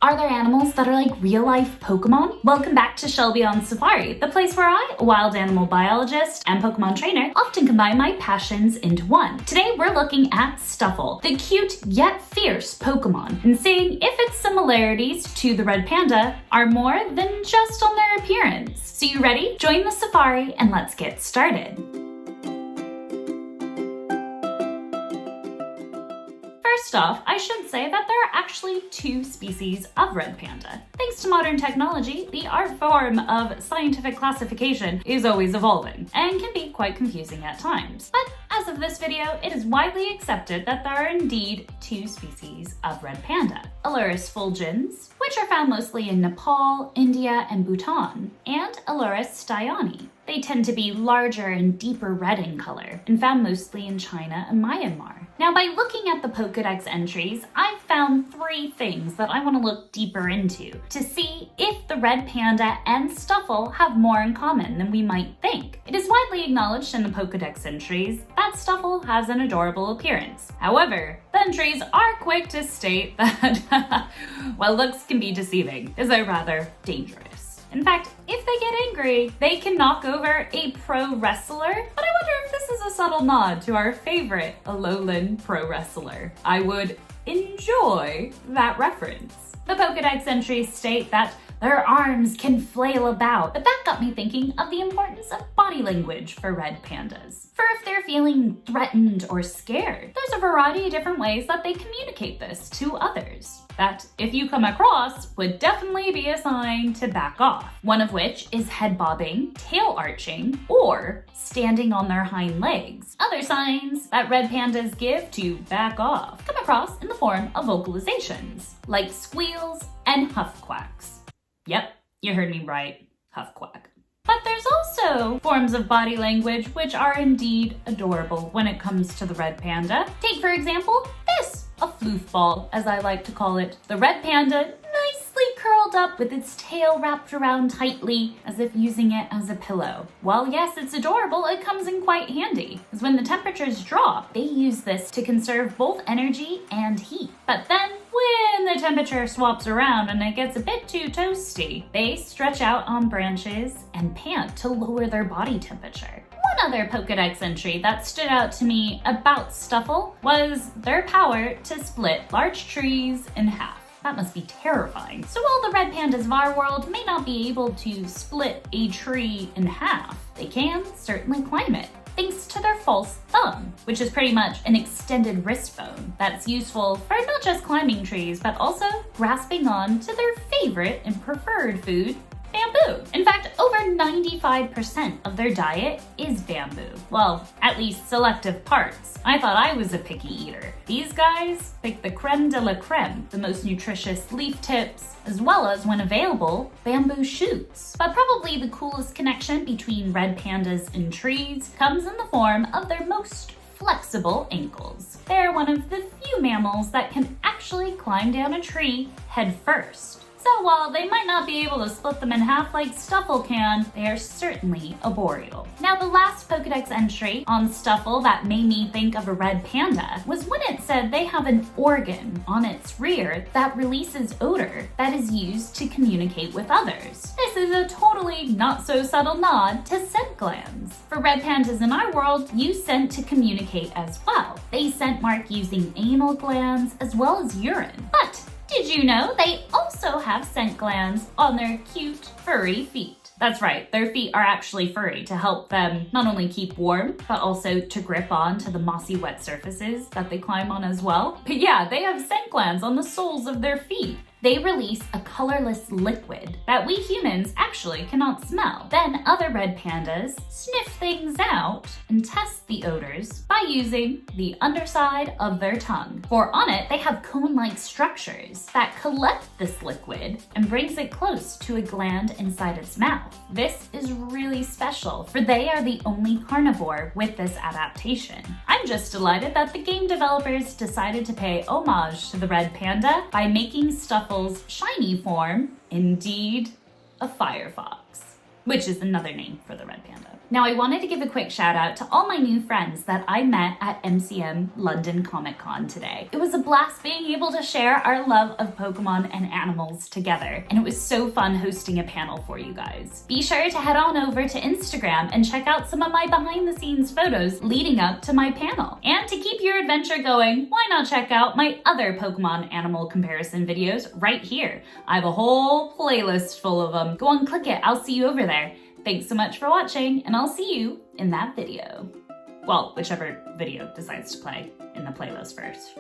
Are there animals that are like real-life Pokemon? Welcome back to Shelby on Safari, the place where I, a wild animal biologist and Pokemon trainer, often combine my passions into one. Today we're looking at Stufful, the cute yet fierce Pokemon, and seeing if its similarities to the Red Panda are more than just on their appearance. So you ready? Join the safari and let's get started. First off, I should say that there are actually two species of red panda. Thanks to modern technology, the art form of scientific classification is always evolving and can be quite confusing at times. But as of this video, it is widely accepted that there are indeed two species of red panda. Ailurus fulgens, which are found mostly in Nepal, India, and Bhutan, and Ailurus styani. They tend to be larger and deeper red in color, and found mostly in China and Myanmar. Now, by looking at the Pokedex entries, I've found three things that I want to look deeper into to see if the red panda and Stufful have more in common than we might think. It is widely acknowledged in the Pokedex entries that Stufful has an adorable appearance. However, the entries are quick to state that, while looks can be deceiving, is they're rather dangerous. In fact, if they get angry, they can knock over a pro wrestler. But I wonder if this is a subtle nod to our favorite Alolan pro wrestler. I would enjoy that reference. The Pokedex entries state that their arms can flail about, but that got me thinking of the importance of body language for red pandas. For if they're feeling threatened or scared, there's a variety of different ways that they communicate this to others. That, if you come across, would definitely be a sign to back off. One of which is head bobbing, tail arching, or standing on their hind legs. Other signs that red pandas give to back off come across in the form of vocalizations, like squeals and huff quacks. Yep, you heard me right, huff quack. But there's also forms of body language which are indeed adorable when it comes to the red panda. Take, for example, this, a floof ball, as I like to call it. The red panda nicely curled up with its tail wrapped around tightly as if using it as a pillow. While yes, it's adorable, it comes in quite handy, as when the temperatures drop, they use this to conserve both energy and heat. But then, when the temperature swaps around and it gets a bit too toasty, they stretch out on branches and pant to lower their body temperature. One other Pokedex entry that stood out to me about Stufful was their power to split large trees in half. That must be terrifying. So while the red pandas of our world may not be able to split a tree in half, they can certainly climb it, thanks to their false thumb, which is pretty much an extended wrist bone that's useful for not just climbing trees, but also grasping on to their favorite and preferred food, bamboo. In fact, over 95% of their diet is bamboo. Well, at least selective parts. I thought I was a picky eater. These guys pick the creme de la creme, the most nutritious leaf tips, as well as, when available, bamboo shoots. But probably the coolest connection between red pandas and trees comes in the form of their most flexible ankles. They're one of the few mammals that can actually climb down a tree head first. So while they might not be able to split them in half like Stufful can, they are certainly arboreal. Now, the last Pokedex entry on Stufful that made me think of a red panda was when it said they have an organ on its rear that releases odor that is used to communicate with others. This is a totally not so subtle nod to scent glands. For red pandas in our world, use scent to communicate as well. They scent mark using anal glands as well as urine. But did you know they also have scent glands on their cute, furry feet? That's right, their feet are actually furry to help them not only keep warm, but also to grip on to the mossy wet surfaces that they climb on as well. But yeah, they have scent glands on the soles of their feet. They release a colorless liquid that we humans actually cannot smell. Then other red pandas sniff things out and test the odors by using the underside of their tongue. For on it, they have cone-like structures that collect this liquid and brings it close to a gland inside its mouth. This is really special, for they are the only carnivore with this adaptation. I'm just delighted that the game developers decided to pay homage to the red panda by making Stufful's shiny form indeed a firefox, which is another name for the red panda. Now, I wanted to give a quick shout out to all my new friends that I met at MCM London Comic Con today. It was a blast being able to share our love of Pokemon and animals together, and it was so fun hosting a panel for you guys. Be sure to head on over to Instagram and check out some of my behind the scenes photos leading up to my panel. And to keep your adventure going, why not check out my other Pokemon animal comparison videos right here? I have a whole playlist full of them. Go on, click it. I'll see you over there. Thanks so much for watching, and I'll see you in that video. Well, whichever video decides to play in the playlist first.